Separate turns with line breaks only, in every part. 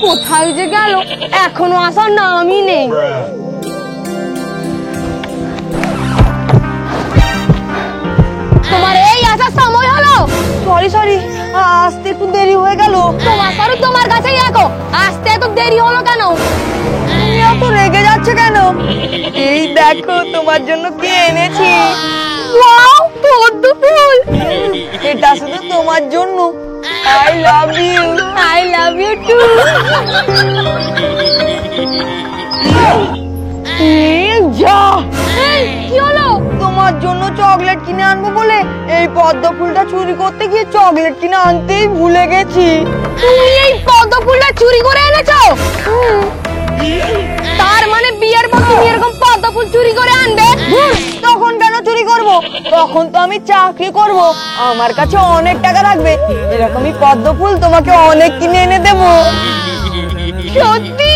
কোথায় যে গেল, এখনো আসার নামই নেই। তোমার এই আসার সময় হলো?
সরি আসতে একটু দেরি হয়ে গেল।
তোমার কাছেই রাখো, আসতে এত দেরি হলো কেন?
তুমি এত রেগে যাচ্ছে কেন? এই দেখো তোমার জন্য কি এনেছি।
ওয়াও, পদ্ম ফুল।
এটা শুধু তোমার জন্য। I love you.
I love you too. কি হলো?
তোমার জন্য চকলেট কিনে আনবো বলে এই পদ্ম ফুলটা চুরি করতে গিয়ে চকলেট কিনে আনতেই ভুলে গেছি।
তুমি এই পদ্ম ফুলটা চুরি করে এনেছো? তার মানে বিয়ের পর তুমি এরকম পদ্ম ফুল চুরি করে আনবে?
তখন কেন চুরি করব? তখন তো আমি চাকরি করব, আমার কাছে অনেক টাকা থাকবে, এরকমই পদ্ম ফুল তোমাকে অনেক কিনে এনে দেবো।
সত্যি?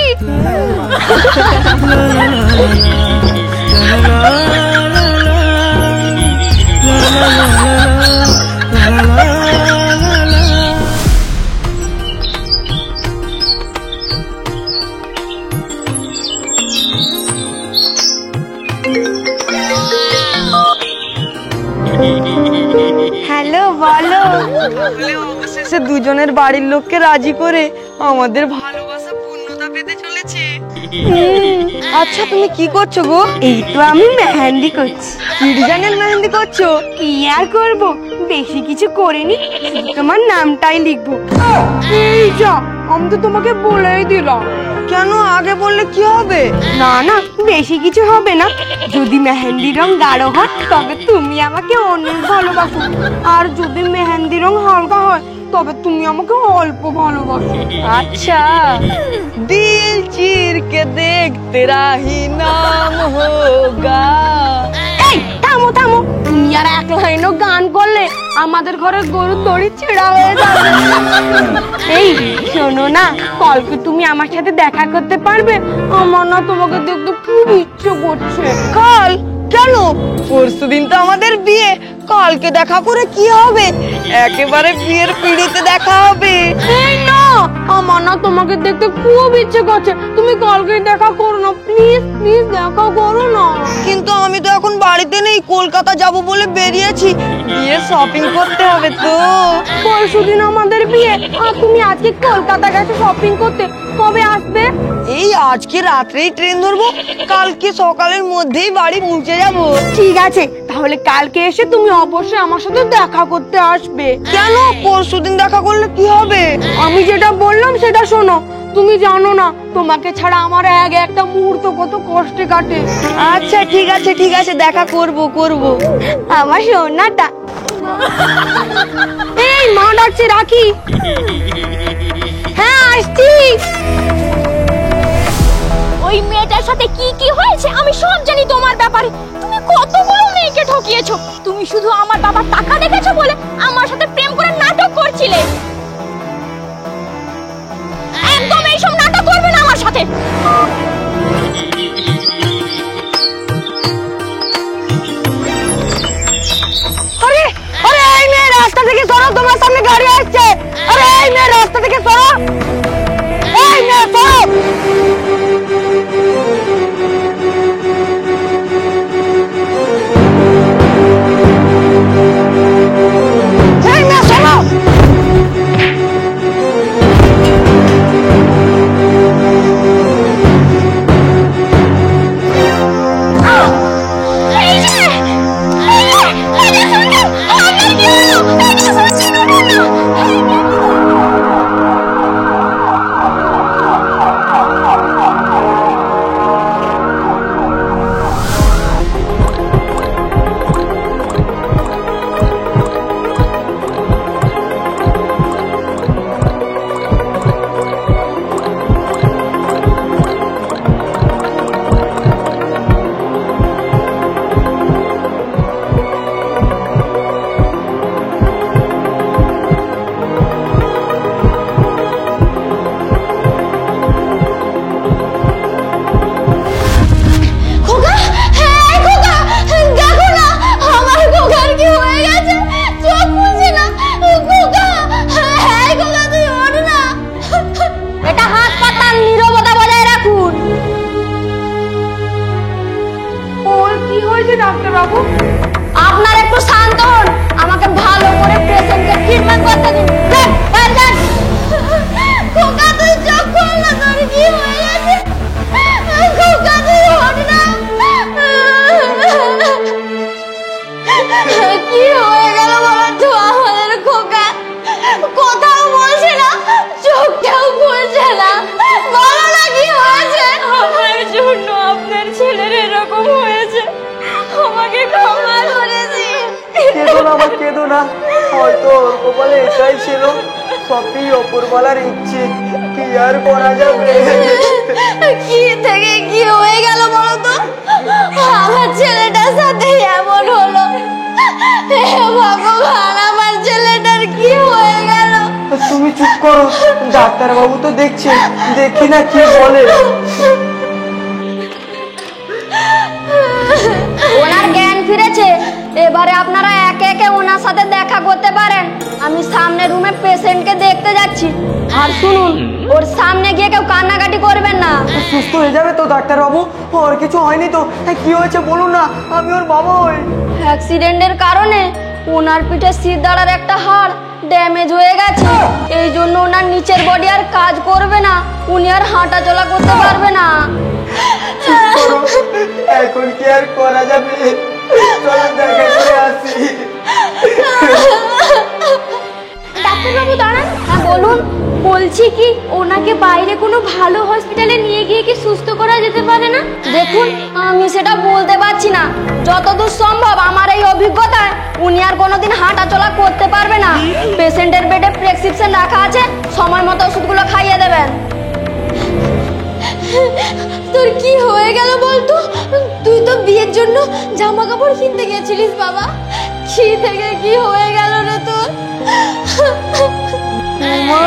হ্যালো, বলো। অবশেষে দুজনের বাড়ির লোককে রাজি করে আমাদের ভালোবাসা পূর্ণতা পেতে চলেছে। আচ্ছা তুমি কি করছো গো?
এই তো আমি মেহেন্দি করছি।
কি ডিজাইনের মেহেন্দি করছো?
কি আর করবো, বেশি কিছু করিনি, তোমার নামটাই লিখবো। এই যা, আমি তো তোমাকে বলেই দিলাম।
কেন আগে বললে কি হবে?
না না, বেশি কিছু হবে না। যদি মেহেন্দি রং গাঢ় হয় তবে তুমি আমাকে অনেক ভালোবাসো, আর যদি মেহেন্দি রং হালকা হয় তবে তুমি আমাকে অল্প ভালোবাসো।
अच्छा दिल चीर के देख तेरा ही नाम होगा।
এই থামো থামো, তুমি আর এক লাইনও গান করলে আমাদের ঘরের গরুর দড়ি ছেঁড়া হয়ে যাবে। এই শোনো না, কালকে তুমি আমার সাথে দেখা করতে পারবে? আমার না তোমাকে দেখতে খুব ইচ্ছে করছে।
কাল? কেন? পরশুদিন তো আমাদের বিয়ে, কালকে দেখা করে কি হবে? একেবারে বিয়ের পিড়িতে দেখা হবে।
এই না, আমার না তোমাকে দেখতে খুব ইচ্ছে করছে, তুমি কালকে দেখা করো না, প্লিজ প্লিজ দেখা করো না।
কিন্তু আমি তো এখন বাড়িতে নেই, কলকাতা যাব বলে বেরিয়েছি, বিয়ে শপিং করতে হবে তো।
পরশুদিন আমাদের বিয়ে, আর তুমি আজকে কলকাতা গেছো শপিং করতে, কবে আসবে?
এই আজকে রাত্রেই ট্রেন ধরবো, কালকে সকালের মধ্যেই বাড়ি পৌঁছে যাব।
ঠিক আছে, তাহলে কালকে এসে তুমি অবশ্যই আমার সাথে দেখা করতে আসবে।
কেন? পরশুদিন দেখা করলে কি হবে?
আমি যেটা বললাম সেটা শোনো। তুমি জানো না, তোমাকে ছাড়া আমার একটা মুহূর্ত কত কষ্টে কাটে।
আচ্ছা ঠিক আছে ঠিক আছে, দেখা করব করব।
আমার সোনাটা। এই মা ডাকছে, রাখি। হ্যাঁ আসছি।
ওই মেয়েটার সাথে কি কি হয়েছে আমি সব জানি তোমার ব্যাপারে। তুমি কত বড় মেয়েকে ঠকিয়েছো। তুমি শুধু আমার বাবার টাকা দেখেছো বলে আমার সাথে প্রেম করে নাটক করছিলে। একদম এইসব নাটক করবে না আমার সাথে।
আরে আরে এই মেয়ে রাস্তা থেকে সরো, তোমার সামনে গাড়ি আসছে। আরে এই মেয়ে রাস্তা থেকে সরো, এই মেয়ে সরো। এই মেয়ে সরো।
কি হয়ে গেল বলো তো আমাদের খোকা? কোথাও বলছে না, চোখটাও খুলছে না। বলো না কি হয়েছে? আমার জন্য আপনার ছেলের এরকম হয়েছে, আমাকে ক্ষমা করে দিন।
কেঁদো না মা, কেঁদো না। হয়তো ওর কপালে এটাই ছিল, সবই অপরওয়ালার ইচ্ছে, কি আর করা যাবে।
কি থেকে কি হয়ে গেল বলো তো? আমার ছেলেটার সাথে এমন হলো। হে ভগবান, আমার ছেলেটার কি হয়ে গেল?
তুমি চুপ করো, ডাক্তারবাবু তো দেখছে, দেখি না কি বলে।
ওনার জ্ঞান ফিরেছে, এবারে আপনারা একে একে ওনার সাথে দেখা করতে পারেন। আমি সামনে রুমে পেশেন্টকে দেখতে যাচ্ছি। আর শুনুন, ওর সামনে গিয়ে কেউ কান্নাকাটি করবেন না।
সুস্থ হয়ে যাবে তো ডাক্তারবাবু? ওর কিছু হয়নি তো? কি হয়েছে বলুন না, আমি ওর বাবা হই।
অ্যাক্সিডেন্টের কারণে ওনার পিঠে শিরদাঁড়ার একটা হাড় ড্যামেজ হয়ে গেছে। এই জন্য ওনার নিচের বডি আর কাজ করবে না, উনি আর হাঁটা চলা করতে পারবে না।
এখন কি আর করা যাবে? চলো দেখা করে আসি।
ডাক্তারবাবু দাঁড়ান। হ্যাঁ বলুন। বলছি কি, ওনাকে বাইরে কোনো ভালো হসপিটালে নিয়ে গিয়ে কি সুস্থ করা যেতে পারে না? দেখুন, আমি সেটা বলতে পারছি না। যতদূর সম্ভব আমার এই অভিজ্ঞতায় উনি আর কোনোদিন হাঁটা চলা করতে পারবে না। পেশেন্টের বেডে প্রেসক্রিপশন রাখা আছে, সময় মতো ওষুধগুলো খাইয়ে দেবেন। তোর কি হয়ে গেল বলতো? তুই তো বিয়ের জন্য জামা কাপড় কিনতে গেছিলিস বাবা, কি থেকে কি হয়ে গেল রে তোর?
মা,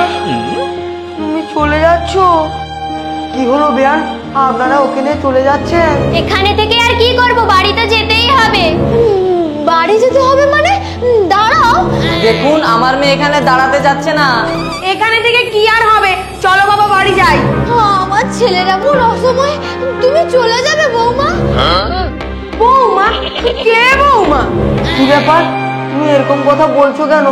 তুমি চলে যাচ্ছ? কি হলো বেয়ান, আপনারা ওকে নিয়ে চলে যাচ্ছেন?
এখানে থেকে আর কি করব, বাড়িতে যেতেই হবে। বাড়ি যেতে হবে মানে? দাঁড়াও।
দেখুন, আমার মেয়ে এখানে দাঁড়াতে যাচ্ছে না।
এখানে থেকে কি আর হবে, চলো বাবা বাড়ি যাই।
আমার ছেলেরা এমন অসময়ে তুমি চলে যাবে বৌমা?
বৌমা? কে বৌমা?
কি ব্যাপার, তুমি এরকম কথা বলছো কেন?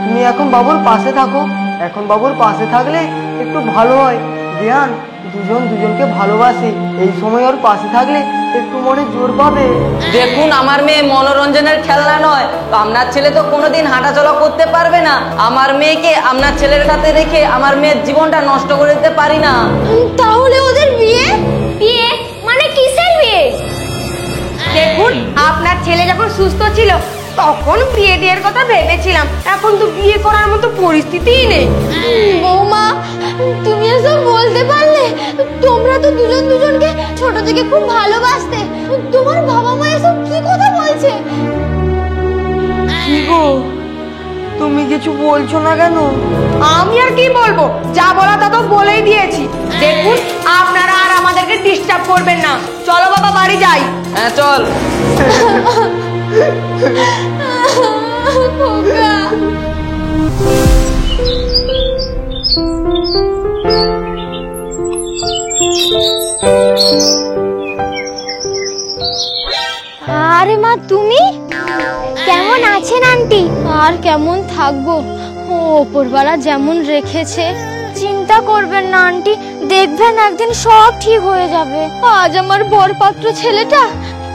তুমি এখন বাবুর পাশে থাকো, এখন বাবুর পাশে থাকলে একটু ভালো হয়। বেয়ান, দুজন দুজনকে ভালোবাসে, এই সময় ওর পাশে থাকলে একটু মনে জোর পাবে।
দেখুন, আমার মেয়ে মনোরঞ্জনের খেলনা নয়। তো আপনার ছেলে তো কোনোদিন হাঁটাচলা করতে পারবে না। আমার মেয়েকে আপনার ছেলের সাথে রেখে আমার মেয়ের জীবনটা নষ্ট করে দিতে পারি না।
তাহলে ওদের বিয়ে? বিয়ে মানে কিসের বিয়ে?
দেখুন, আপনার ছেলে যখন সুস্থ ছিল তখন বিয়ে টিয়ের কথা ভেবেছিলাম, এখন তো বিয়ে করার মতো পরিস্থিতিই নেই।
বৌমা, তুমি এসব বলতে পারলে? তোমরা তো দুজন দুজনকে ছোট থেকে খুব ভালোবাসতে। তোমার বাবা মা এসব কি কথা বলছে?
কি গো, তুমি কিছু বলছো না কেন?
আমি আর কি বলবো, যা বলা তা তো বলেই দিয়েছি। দেখুন, আপনারা আর আমাদেরকে ডিস্টার্ব করবেন না, চলো বাবা বাড়ি যাই।
হ্যাঁ চল।
খোকা। আরে মা, তুমি কেমন আছেন আন্টি? আর কেমন থাকবো, ওপরওয়ালা যেমন রেখেছে। চিন্তা করবেন না আন্টি, দেখবেন একদিন সব ঠিক হয়ে যাবে। আজ আমার বরপাত্র ছেলেটা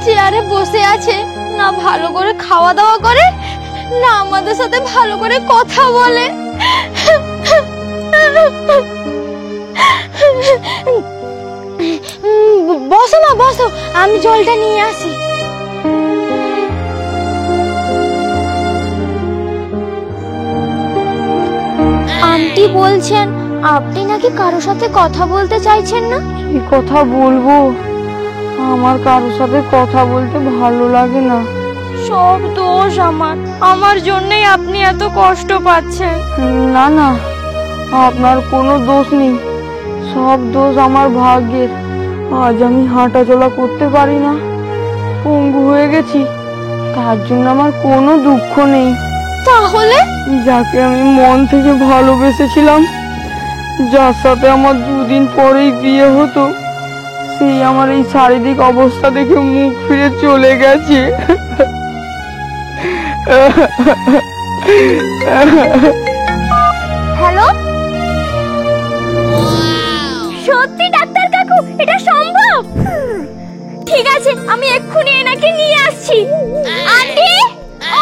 চেয়ারে বসে আছে, না ভালো করে খাওয়া দাওয়া করে, না আমাদের সাথে ভালো করে কথা বলে। বসো মা বসো, আমি জলটা নিয়ে আসি। আন্টি বলছেন আপনি নাকি কারোর সাথে কথা বলতে চাইছেন না?
কি কথা বলবো, আমার কারোর সাথে কথা বলতে ভালো লাগে না।
সব দোষ আমার জন্যই আপনি এত কষ্ট পাচ্ছেন।
না না, আপনার কোনো দোষ নেই, সব দোষ আমার ভাগ্যের। আজ আমি হাঁটা চলা করতে পারি না, পঙ্গু হয়ে গেছি, তার জন্য আমার কোনো দুঃখ নেই।
তাহলে
যাকে আমি মন থেকে ভালোবেসেছিলাম, যার সাথে আমার দুদিন পরেই বিয়ে হতো, সেই আমার এই শারীরিক অবস্থা দেখে মুখ ফিরে চলে গেছে।
হ্যালো, সত্যি ডাক্তার কাকু, এটা সম্ভব? ঠিক আছে, আমি এক্ষুনি এনাকে নিয়ে আসছি। আন্টি, ও